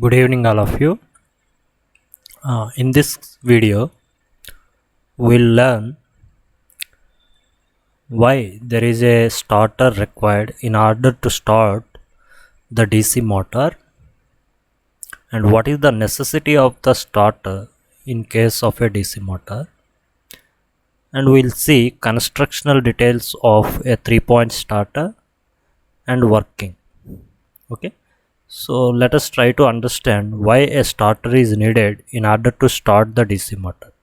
Good evening, all of you. In this video, we'll learn why there is a starter required in order to start the DC motor and what is the necessity of the starter in case of a DC motor. And we'll see constructional details of a 3-point starter and working. Okay. So let us try to understand why a starter is needed in order to start the DC motor.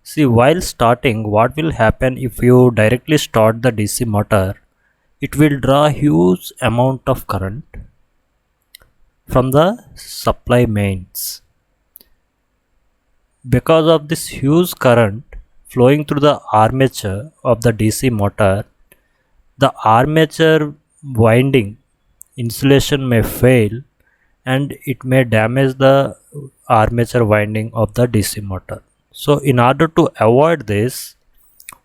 See, while starting, what will happen if you directly start the DC motor? It will draw huge amount of current from the supply mains. Because of this huge current flowing through the armature of the DC motor, the armature winding insulation may fail and it may damage the armature winding of the DC motor. So in order to avoid this,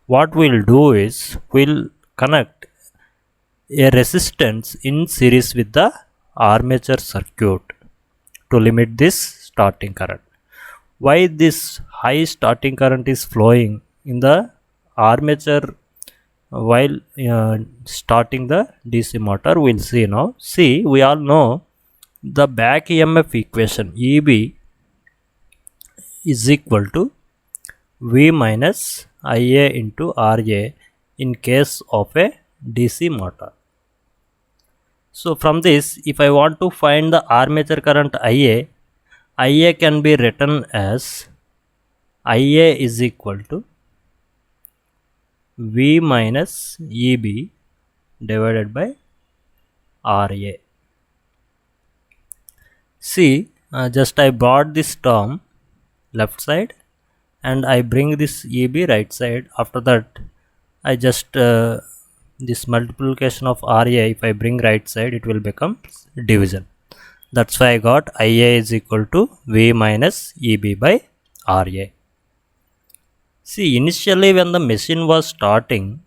what we'll do is we'll connect a resistance in series with the armature circuit to limit this starting current. Why this high starting current is flowing in the armature while starting the DC motor, we'll see now. See, we all know the back EMF equation EB is equal to V minus Ia into Ra in case of a DC motor. So from this, if I want to find the armature current Ia can be written as Ia is equal to V minus Eb divided by Ra. See, just I brought this term left side and I bring this EB right side. After that, I just this multiplication of Ra, if I bring right side, it will become division. That's why I got Ia is equal to V minus Eb by Ra. See, initially when the machine was starting,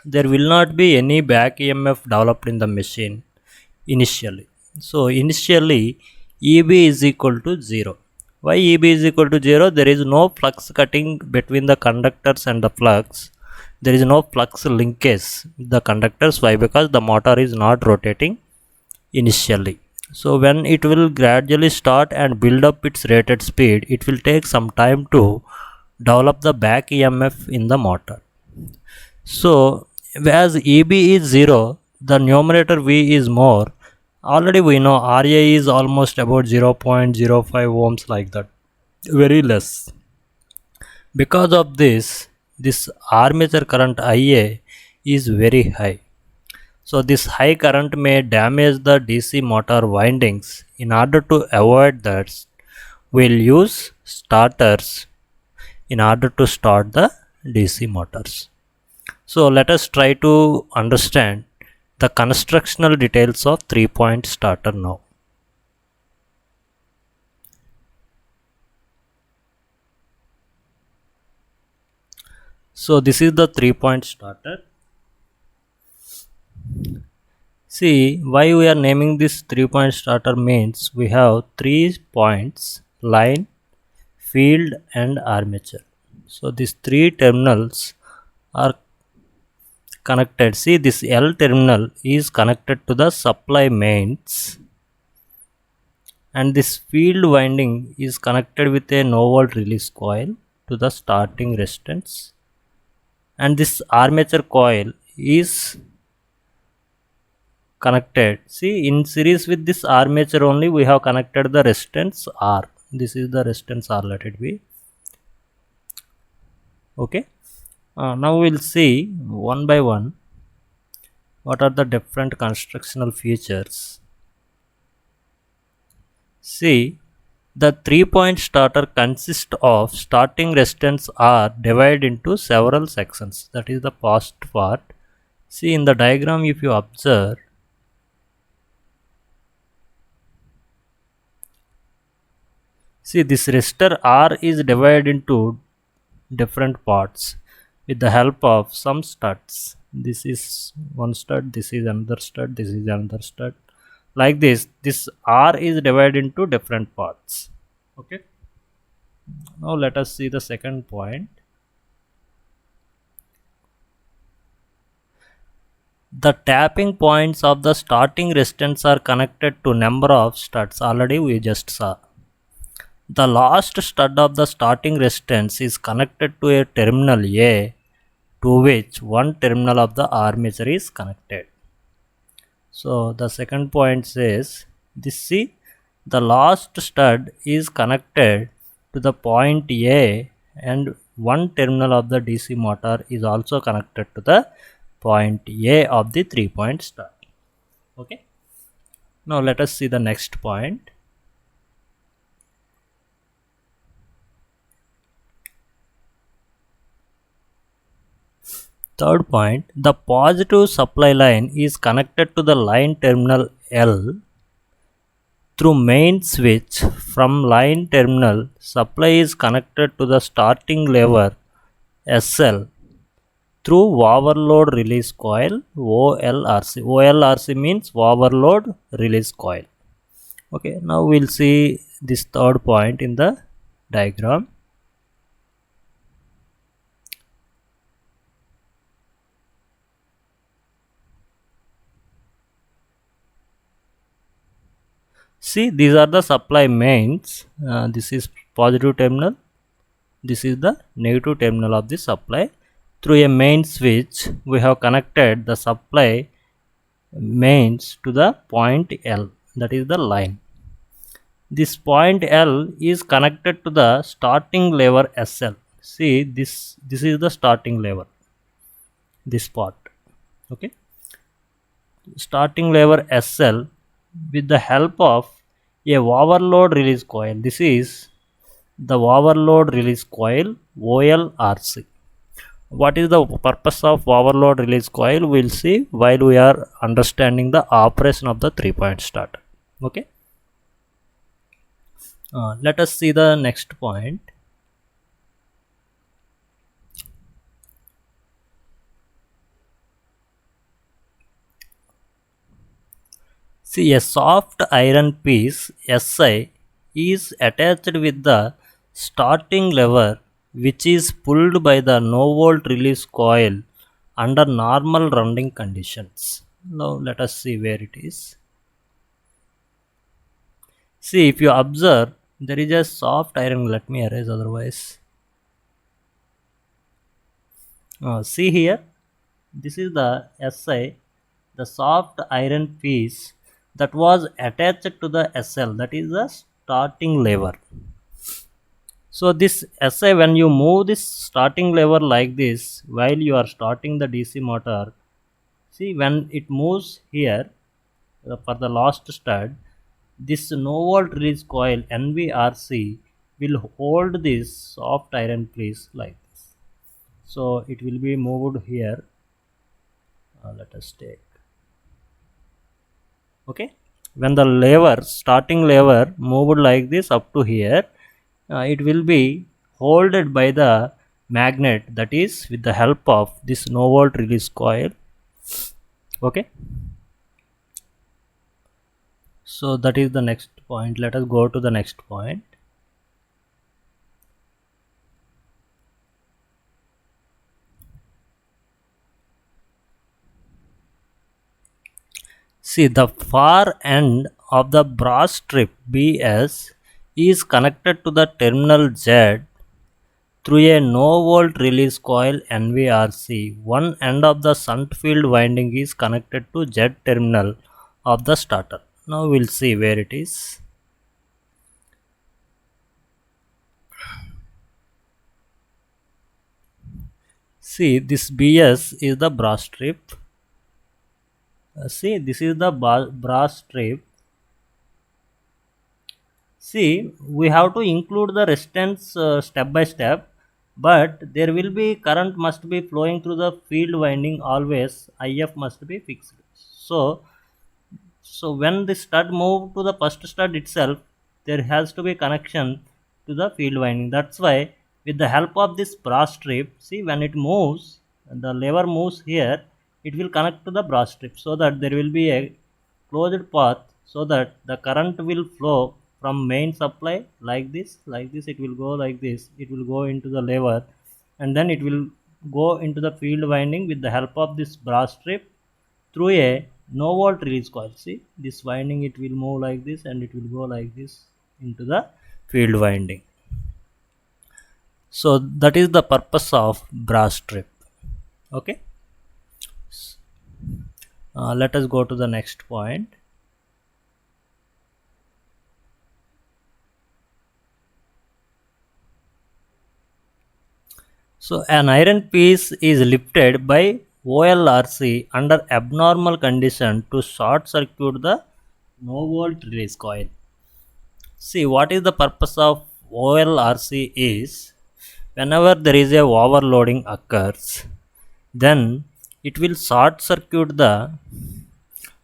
there will not be any back EMF developed in the machine initially. So initially Eb is equal to 0. Why Eb is equal to 0? There is no flux cutting between the conductors and the flux. There is no flux linkage with the conductors. Why? Because the motor is not rotating initially. So when it will gradually start and build up its rated speed, it will take some time to develop the back EMF in the motor. So as Eb is 0, the numerator V is more. Already we know Ra is almost about 0.05 ohms, like that, very less. Because of this armature current Ia is very high. So this high current may damage the DC motor windings. In order to avoid that, we'll use starters in order to start the DC motors. So let us try to understand the constructional details of 3-point starter now. So this is the 3-point starter. See, why we are naming this 3-point starter means we have 3 points: line, field and armature. So these 3 terminals are connected. See, this L terminal is connected to the supply mains and this field winding is connected with a no volt release coil to the starting resistance, and this armature coil is connected. See, in series with this armature only we have connected the resistance R. This is the resistance R, let it be. Okay. Now we'll see one by one what are the different constructional features. See, the 3-point starter consists of starting resistance R divided into several sections. That is the first part. See, in the diagram if you observe, see, this resistor R is divided into different parts with the help of some studs. This is one stud, this is another stud, this is another stud, like this r is divided into different parts. Okay, now let us see the second point. The tapping points of the starting resistance are connected to number of studs. Already we just saw. The last stud of the starting resistance is connected to a terminal A, to which one terminal of the armature is connected. So the second point says this, see, the last stud is connected to the point A and one terminal of the DC motor is also connected to the point A of the 3-point stud. Okay. Now let us see the next point. Third point, the positive supply line is connected to the line terminal L through main switch. From line terminal, supply is connected to the starting lever SL through overload release coil OLRC. OLRC means overload release coil. Okay, now we'll see this third point in the diagram. See, these are the supply mains. This is positive terminal. This is the negative terminal of the supply. Through a main switch, we have connected the supply mains to the point L, that is the line. This point L is connected to the starting lever SL. See, this is the starting lever, this part. Okay, starting lever SL with the help of a overload release coil. This is the overload release coil OLRC. What is the purpose of overload release coil? We'll see while we are understanding the operation of the 3-point starter. Okay. Let us see the next point. See, a soft iron piece SI is attached with the starting lever, which is pulled by the no volt release coil under normal running conditions. Now let us see where it is. See, if you observe, there is a soft iron. Let me erase otherwise. See here, this is the SI, the soft iron piece that was attached to the SL, that is the starting lever. So this SI, when you move this starting lever like this while you are starting the DC motor, see, when it moves here for the last stud, this no volt release coil NVRC will hold this soft iron piece like this. So it will be moved here. Let us take. Okay, when the lever, starting lever, moved like this up to here, it will be holded by the magnet, that is with the help of this no volt release coil. Okay, so that is the next point. Let us go to the next point. See, the far end of the brass strip BS is connected to the terminal Z through a no volt release coil NVRC. One end of the shunt field winding is connected to Z terminal of the starter. Now we'll see where it is. See, this BS is the brass strip. See, this is the brass strip. See, we have to include the resistance step by step, but there will be current must be flowing through the field winding always. IF must be fixed. So when the stud move to the first stud itself, there has to be connection to the field winding. That's why with the help of this brass strip, see, when it moves, the lever moves here, it will connect to the brass strip so that there will be a closed path so that the current will flow from main supply like this it will go like this, it will go into the lever, and then it will go into the field winding with the help of this brass strip through a no volt release coil. See this winding, it will move like this and it will go like this into the field winding. So that is the purpose of brass strip. Okay, let us go to the next point. So an iron piece is lifted by OLRC under abnormal condition to short circuit the no volt release coil. See what is the purpose of OLRC is, whenever there is a overloading occurs, then it will short circuit the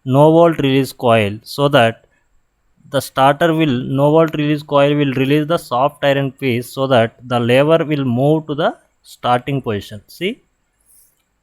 no volt release coil so that the starter will no volt release coil will release the soft iron piece so that the lever will move to the starting position. See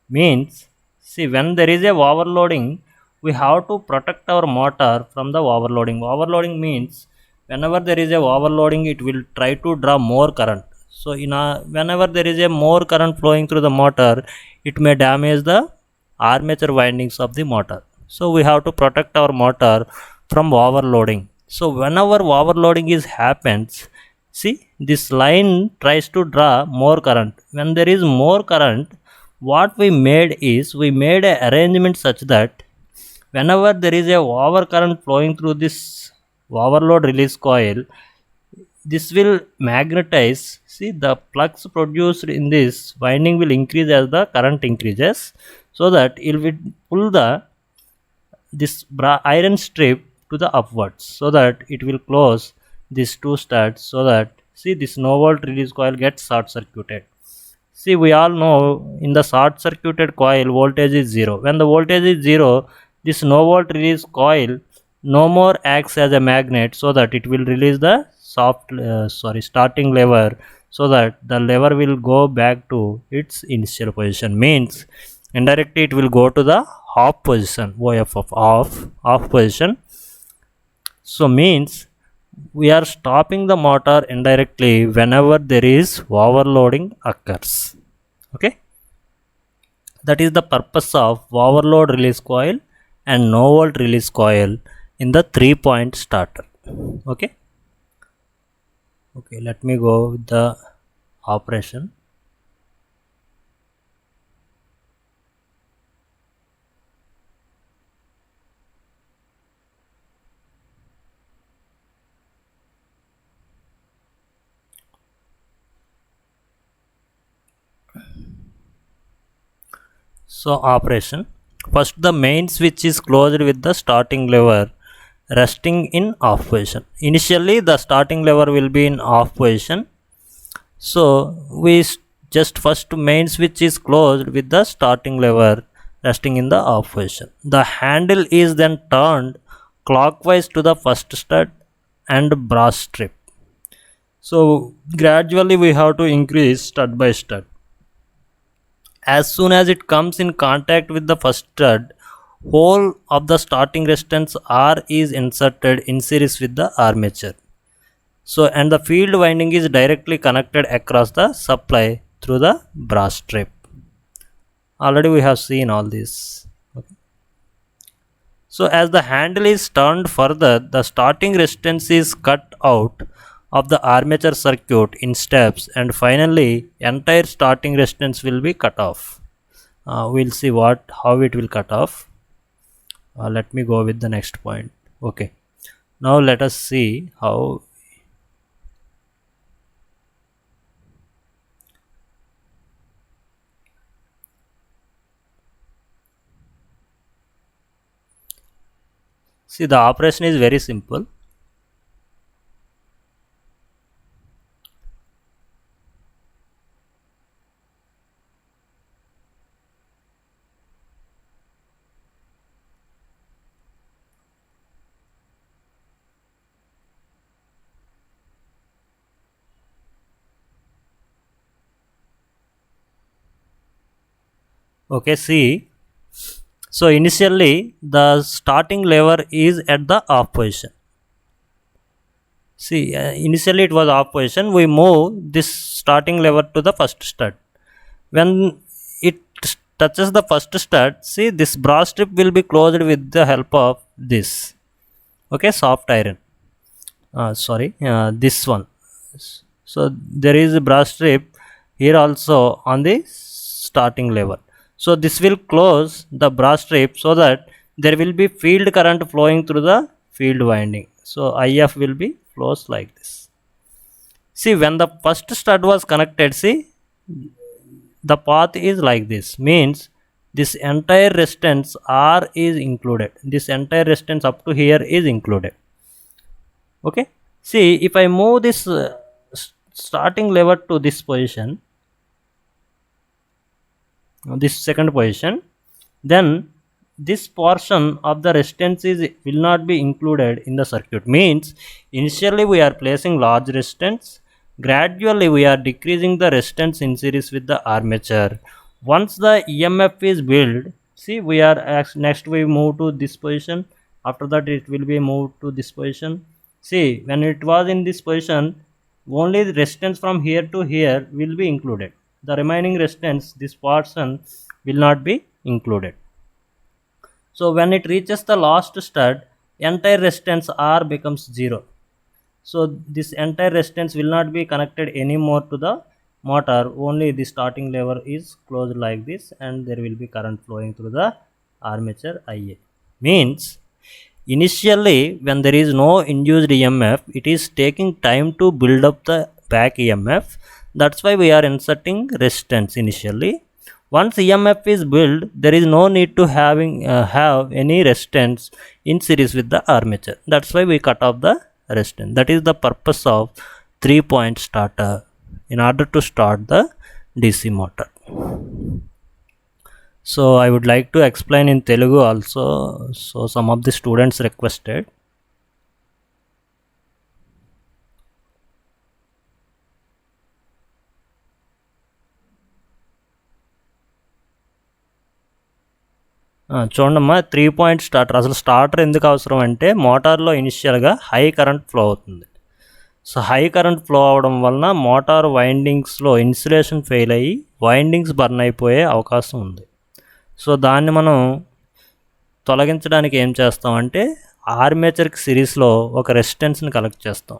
when there is a overloading, we have to protect our motor from the overloading means whenever there is a overloading it will try to draw more current. So whenever there is a more current flowing through the motor, it may damage the armature windings of the motor. So we have to protect our motor from overloading. So whenever overloading is happens, see this line tries to draw more current. When there is more current, what we made is we made an arrangement such that whenever there is a over current flowing through this overload release coil, this will magnetize. See the flux produced in this winding will increase as the current increases, so that it will pull the this iron strip to the upwards so that it will close these two studs, so that see this no volt release coil gets short circuited. See we all know in the short circuited coil voltage is 0. When the voltage is 0, this no volt release coil no more acts as a magnet, so that it will release the starting lever, so that the lever will go back to its initial position. Means indirectly it will go to the off position, OF of off position. So means we are stopping the motor indirectly whenever there is overloading occurs. Okay, that is the purpose of overload release coil and no volt release coil in the 3-point starter. Okay, let me go with the operation. So operation, first the main switch is closed with the starting lever resting in off position. Initially the starting lever will be in off position, so we just first main switch is closed with the starting lever resting in the off position. The handle is then turned clockwise to the first stud and brass strip. So gradually we have to increase stud by stud. As soon as it comes in contact with the first stud, whole of the starting resistance R is inserted in series with the armature. So and the field winding is directly connected across the supply through the brass strip. Already we have seen all this. Okay. So as the handle is turned further, the starting resistance is cut out of the armature circuit in steps, and finally entire starting resistance will be cut off. We'll see how it will cut off. Let me go with the next point. Okay, now let us see how. See the operation is very simple. Okay, see So initially the starting lever is at the off position. See, initially it was off position. We move this starting lever to the first stud. When it touches the first stud, see, this brass strip will be closed with the help of this, okay, soft iron. This one. So there is a brass strip here also on the starting lever. So this will close the brass strip so that there will be field current flowing through the field winding. So IF will be flows like this. See, when the first stud was connected, see, the path is like this, means this entire resistance R is included. This entire resistance up to here is included. Okay, see, if I move this starting lever to this position, this second position, then this portion of the resistance will not be included in the circuit. Means initially we are placing large resistance, gradually we are decreasing the resistance in series with the armature. Once the EMF is built, see, we are next we move to this position. After that it will be moved to this position. See, when it was in this position, only the resistance from here to here will be included. The remaining resistance, this portion, will not be included. So when it reaches the last stud, entire resistance R becomes 0. So this entire resistance will not be connected anymore to the motor. Only the starting lever is closed like this, and there will be current flowing through the armature IA. Means initially when there is no induced EMF, it is taking time to build up the back EMF. That's why we are inserting resistance initially. Once EMF is built, there is no need to have any resistance in series with the armature. That's why we cut off the resistance. That is the purpose of 3-point starter, in order to start the DC motor. So I would like to explain in Telugu also. So some of the students requested. చూడమ్మా, 3-point starter. అసలు starter ఎందుకు అవసరం అంటే మోటార్లో ఇనిషియల్గా high current flow అవుతుంది. So high current flow అవడం వలన motor వైండింగ్స్లో insulation fail అయ్యి వైండింగ్స్ బర్న్ అయిపోయే అవకాశం ఉంది. సో దాన్ని మనం తొలగించడానికి ఏం చేస్తామంటే ఆర్మేచర్కి సిరీస్లో ఒక రెసిస్టెన్స్ని కనెక్ట్ చేస్తాం.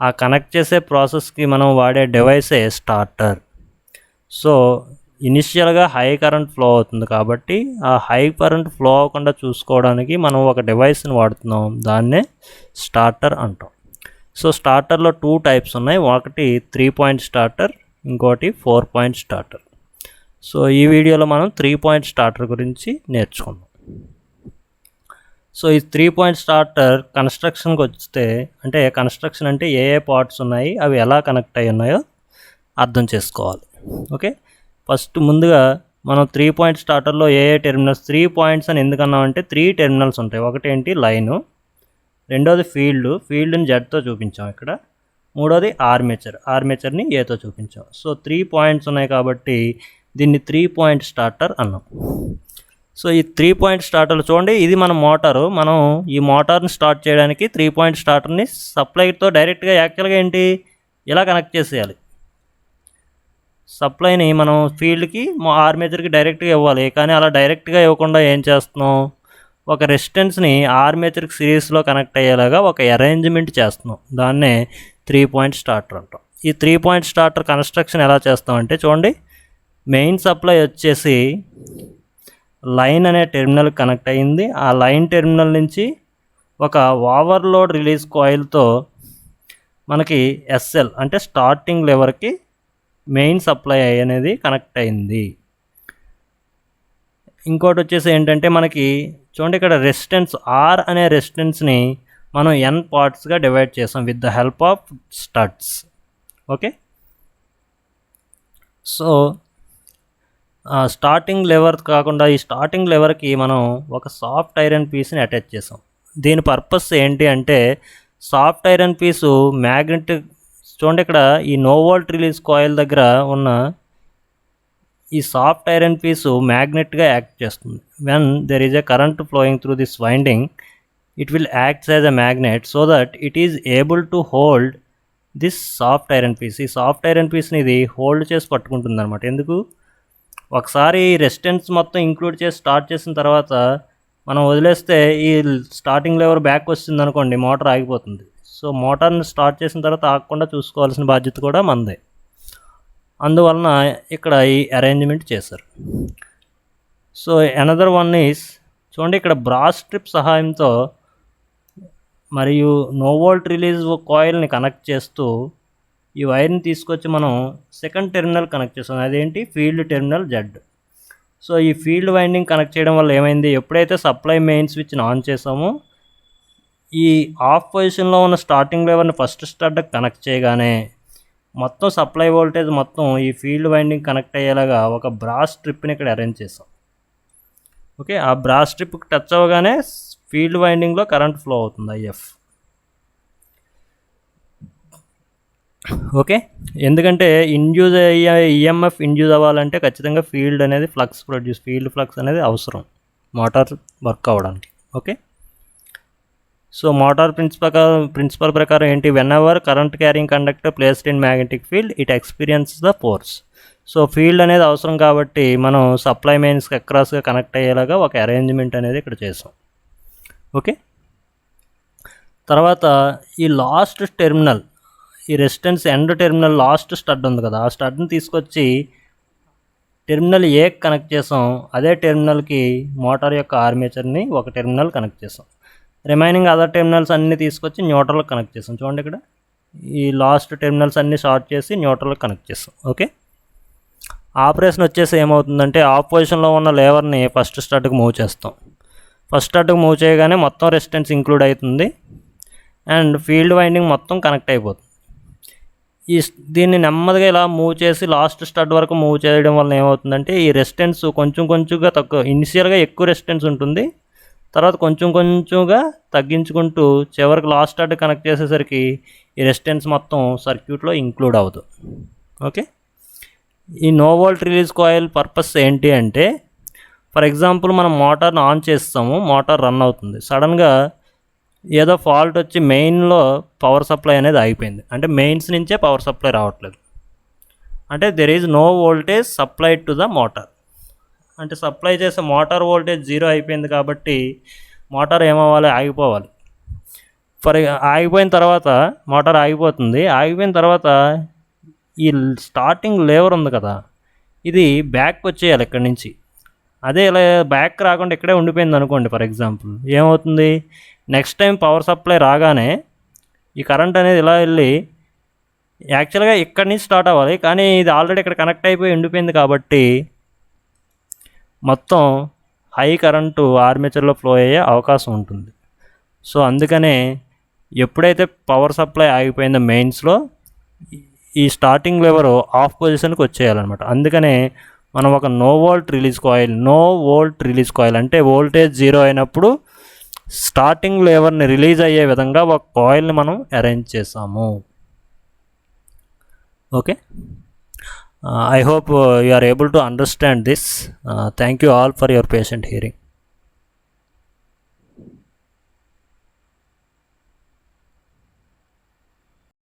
ఆ కనెక్ట్ చేసే ప్రాసెస్కి మనం వాడే డివైసే స్టార్టర్. సో ఇనిషియల్గా హై కరెంట్ ఫ్లో అవుతుంది కాబట్టి ఆ హై కరెంట్ ఫ్లో అవ్వకుండా చూసుకోవడానికి మనం ఒక డివైస్ని వాడుతున్నాం. దాన్నే స్టార్టర్ అంటాం. సో స్టార్టర్లో 2 టైప్స్ ఉన్నాయి. ఒకటి 3-point స్టార్టర్, ఇంకోటి 4-point స్టార్టర్. సో ఈ వీడియోలో మనం 3-point స్టార్టర్ గురించి నేర్చుకుందాం. సో ఈ 3-point స్టార్టర్ కన్స్ట్రక్షన్కి వస్తే, అంటే కన్స్ట్రక్షన్ అంటే ఏ పార్ట్స్ ఉన్నాయి, అవి ఎలా కనెక్ట్ అయ్యి ఉన్నాయో అర్థం చేసుకోవాలి. ఓకే, ఫస్ట్ ముందుగా మనం 3-point స్టార్టర్లో ఏ టెర్మినల్స్, 3 పాయింట్స్ అని ఎందుకన్నామంటే 3 టెర్మినల్స్ ఉంటాయి. ఒకటి ఏంటి, లైను. రెండోది ఫీల్డ్ని జెడ్తో చూపించాం ఇక్కడ. మూడోది ఆర్మేచర్ని ఏతో చూపించాం. సో 3 పాయింట్స్ ఉన్నాయి కాబట్టి దీన్ని 3-point స్టార్టర్ అన్నాం. సో ఈ 3-point స్టార్టర్లు చూడండి, ఇది మన మోటారు. మనం ఈ మోటార్ని స్టార్ట్ చేయడానికి 3-point స్టార్టర్ని సప్లైతో డైరెక్ట్గా యాక్చువల్గా ఏంటి ఇలా కనెక్ట్ చేసేయాలి. సప్లైని మనం ఫీల్డ్కి ఆర్మేచర్కి డైరెక్ట్గా ఇవ్వాలి. కానీ అలా డైరెక్ట్గా ఇవ్వకుండా ఏం చేస్తున్నాం, ఒక రెసిస్టెన్స్ని ఆర్మేచర్కి సిరీస్లో కనెక్ట్ అయ్యేలాగా ఒక అరేంజ్మెంట్ చేస్తున్నాం. దాన్నే 3-point స్టార్టర్ అంటాం. ఈ 3-point స్టార్టర్ కన్స్ట్రక్షన్ ఎలా చేస్తామంటే చూడండి, మెయిన్ సప్లై వచ్చేసి లైన్ అనే టెర్మినల్ కనెక్ట్ అయ్యింది. ఆ లైన్ టెర్మినల్ నుంచి ఒక ఓవర్లోడ్ రిలీజ్ కాయిల్తో మనకి ఎస్ఎల్ అంటే స్టార్టింగ్ లెవర్కి మెయిన్ సప్లై అనేది కనెక్ట్ అయింది. ఇంకోటి వచ్చేసి ఏంటంటే మనకి చూడండి, ఇక్కడ రెసిస్టెన్స్ ఆర్ అనే రెసిస్టెన్స్ని మనం n పార్ట్స్గా డివైడ్ చేసాం with the help of studs. Okay, so starting lever కాకుండా ఈ స్టార్టింగ్ లెవర్కి మనం ఒక సాఫ్ట్ ఐరన్ పీస్ని అటాచ్ చేసాం. దీని పర్పస్ ఏంటి అంటే సాఫ్ట్ ఐరన్ పీసు మ్యాగ్నెటిక్, చూడండి ఇక్కడ ఈ నో వోల్ట్ రిలీజ్ కాయిల్ దగ్గర ఉన్న ఈ సాఫ్ట్ ఐరన్ పీసు మ్యాగ్నెట్గా యాక్ట్ చేస్తుంది. When there is a current flowing through this winding, it will acts as a magnet so that it is able to hold this soft iron piece. ఈ soft iron పీస్ని ఇది hold చేసి పట్టుకుంటుంది అనమాట. ఎందుకు? ఒకసారి రెసిస్టెన్స్ మొత్తం ఇంక్లూడ్ చేసి స్టార్ట్ చేసిన తర్వాత మనం వదిలేస్తే ఈ స్టార్టింగ్ లెవర్ బ్యాక్ వచ్చింది అనుకోండి, మోటార్ ఆగిపోతుంది. సో మోటార్ని స్టార్ట్ చేసిన తర్వాత ఆగకుండా చూసుకోవాల్సిన బాధ్యత కూడా మనదే. అందువలన ఇక్కడ ఈ అరేంజ్మెంట్ చేశారు. సో అనదర్ వన్ ఈస్, చూడండి ఇక్కడ బ్రాస్ స్ట్రిప్ సహాయంతో మరియు నో వోల్ట్ రిలీజ్ కాయిల్ని కనెక్ట్ చేస్తూ ఈ వైర్ని తీసుకొచ్చి మనం సెకండ్ టెర్మినల్ కనెక్ట్ చేస్తాం. అదేంటి? Field terminal Z. సో ఈ ఫీల్డ్ వైండింగ్ కనెక్ట్ చేయడం వల్ల ఏమైంది? ఎప్పుడైతే సప్లై మెయిన్ స్విచ్ని ఆన్ చేసామో ఈ ఆఫ్ పొజిషన్లో ఉన్న స్టార్టింగ్ లెవర్ని ఫస్ట్ స్టడ్కి కనెక్ట్ చేయగానే మొత్తం సప్లై వోల్టేజ్ మొత్తం ఈ ఫీల్డ్ వైండింగ్ కనెక్ట్ అయ్యేలాగా ఒక బ్రాస్ స్ట్రిప్ని ఇక్కడ అరేంజ్ చేసాం. ఓకే, ఆ బ్రాస్ స్ట్రిప్కి టచ్ అవ్వగానే ఫీల్డ్ వైండింగ్లో కరెంట్ ఫ్లో అవుతుంది, ఐఎఫ్. ఓకే, ఎందుకంటే ఇండ్యూస్ అయ్యే ఈఎంఎఫ్ ఇండ్యూస్ అవ్వాలంటే ఖచ్చితంగా ఫీల్డ్ ఫ్లక్స్ అనేది అవసరం మోటార్ వర్క్ అవ్వడానికి. ఓకే, సో మోటార్ ప్రిన్సిపల్ ప్రకారం ఏంటి? When ever current carrying conductor placed in magnetic field it experience the force. So field అనేది అవసరం కాబట్టి మనం సప్లై మెయిన్స్కి అక్రాస్గా కనెక్ట్ అయ్యేలాగా ఒక అరేంజ్మెంట్ అనేది ఇక్కడ చేసాం. ఓకే, తర్వాత ఈ లాస్ట్ టెర్మినల్, ఈ resistance end terminal last stud ఉంది కదా, ఆ స్టడ్ని తీసుకొచ్చి టెర్మినల్ ఏ కనెక్ట్ చేసాం. అదే టెర్మినల్కి మోటార్ యొక్క ఆర్మేచర్ని ఒక టెర్మినల్ కనెక్ట్ చేసాం. రిమైనింగ్ అదర్ టెర్మినల్స్ అన్నీ తీసుకొచ్చి న్యూట్రల్కి కనెక్ట్ చేసాం. చూడండి ఇక్కడ ఈ లాస్ట్ టెర్మినల్స్ అన్నీ షార్ట్ చేసి న్యూట్రల్కి కనెక్ట్ చేసాం. ఓకే, ఆపరేషన్ వచ్చేసి ఏమవుతుందంటే ఆఫ్ పొజిషన్లో ఉన్న లేవర్ని ఫస్ట్ స్టడ్కి మూవ్ చేస్తాం. ఫస్ట్ స్టడ్కి మూవ్ చేయగానే మొత్తం రెసిస్టెన్స్ ఇంక్లూడ్ అవుతుంది అండ్ ఫీల్డ్ వైండింగ్ మొత్తం కనెక్ట్ అయిపోతుంది. దీన్ని నెమ్మదిగా ఇలా మూవ్ చేసి లాస్ట్ స్టడ్ వరకు మూవ్ చేయడం వల్ల ఏమవుతుందంటే ఈ రెసిస్టెన్స్ కొంచెంగా తక్కువ, ఇనిషియల్గా ఎక్కువ రెసిస్టెన్స్ ఉంటుంది, తర్వాత కొంచెంగా తగ్గించుకుంటూ చివరికి లాస్ట్ స్టడ్ కనెక్ట్ చేసేసరికి ఈ రెసిస్టెన్స్ మొత్తం సర్క్యూట్లో ఇంక్లూడ్ అవుతుంది. ఓకే, ఈ no volt release coil purpose ఏంటి అంటే, ఫర్ ఎగ్జాంపుల్ మనం మోటార్ని ఆన్ చేస్తాము, మోటార్ రన్ అవుతుంది, సడన్గా ఏదో ఫాల్ట్ వచ్చి మెయిన్లో పవర్ సప్లై అనేది ఆగిపోయింది. అంటే మెయిన్స్ నుంచే పవర్ సప్లై రావట్లేదు, అంటే there is no voltage supplied to the motor. అంటే సప్లై చేసే మోటార్ వోల్టేజ్ 0 అయిపోయింది కాబట్టి మోటార్ ఏమవ్వాలి? ఆగిపోవాలి. ఆగిపోయిన తర్వాత మోటార్ ఆగిపోతుంది. ఆగిపోయిన తర్వాత ఈ స్టార్టింగ్ లేవర్ ఉంది కదా, ఇది బ్యాక్ వచ్చేయాలి ఇక్కడి నుంచి. అదే ఇలా బ్యాక్ రాకుండా ఇక్కడే ఉండిపోయింది అనుకోండి ఫర్ ఎగ్జాంపుల్, ఏమవుతుంది? నెక్స్ట్ టైం పవర్ సప్లై రాగానే ఈ కరెంట్ అనేది ఇలా వెళ్ళి యాక్చువల్గా ఇక్కడి నుంచి స్టార్ట్ అవ్వాలి, కానీ ఇది ఆల్రెడీ ఇక్కడ కనెక్ట్ అయిపోయి ఉండిపోయింది కాబట్టి మొత్తం హై కరెంటు ఆర్మేచర్లో ఫ్లో అయ్యే అవకాశం ఉంటుంది. సో అందుకనే ఎప్పుడైతే పవర్ సప్లై ఆగిపోయిందో మెయిన్స్లో ఈ స్టార్టింగ్ లెవర్ ఆఫ్ పొజిషన్కి వచ్చేయాలన్నమాట. అందుకనే మనం ఒక నో వోల్ట్ రిలీజ్ కాయిల్ అంటే వోల్టేజ్ 0 అయినప్పుడు స్టార్టింగ్ లెవర్ని రిలీజ్ అయ్యే విధంగా ఒక కాయిల్ని మనం అరేంజ్ చేసాము. Okay, I hope you are able to understand this. Thank you all for your patient hearing.